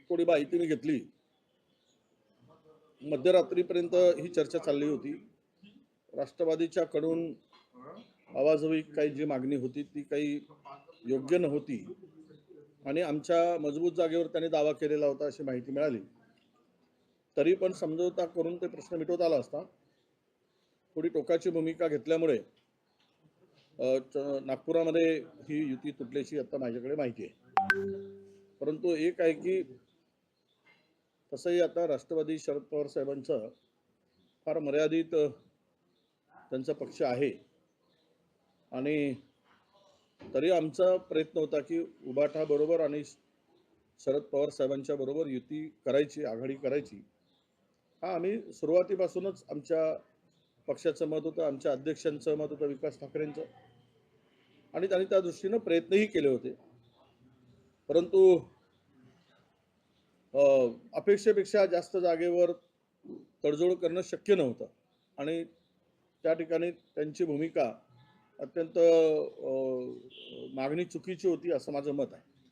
थोडी माहिती मी घेतली. मध्यरात्रीपर्यंत ही चर्चा चालली होती. राष्ट्रवादीच्या कडून आवाजवी काही जी मागणी होती ती काही योग्य नव्हती आणि आमच्या मजबूत जागेवर त्यांनी दावा केलेला होता अशी माहिती मिळाली. तरी पण समझोता करून ते प्रश्न मिटवता आला असता. थोडी टोकाची भूमिका घेतल्यामुळे नागपुरामध्ये ही युती तुटल्याची आता माझ्याकडे माहिती आहे. परंतु एक आहे की तसंही आता राष्ट्रवादी शरद पवार साहेबांचं फार मर्यादित त्यांचा पक्ष आहे आणि तरी आमचा प्रयत्न होता की उबाठा बरोबर आणि शरद पवार साहेबांच्या बरोबर युती करायची, आघाडी करायची. हा आम्ही सुरुवातीपासूनच आमच्या पक्षाचं मत होतं, आमच्या अध्यक्षांचं मत होतं, विकास ठाकरेंचं, आणि त्यांनी त्या दृष्टीनं प्रयत्नही केले होते. परंतु अपेक्षेपेक्षा जास्त जागेवर तडजोड करणं शक्य नव्हतं आणि त्या ठिकाणी त्यांची भूमिका अत्यंत मागणी चुकीची होती असं माझं मत आहे.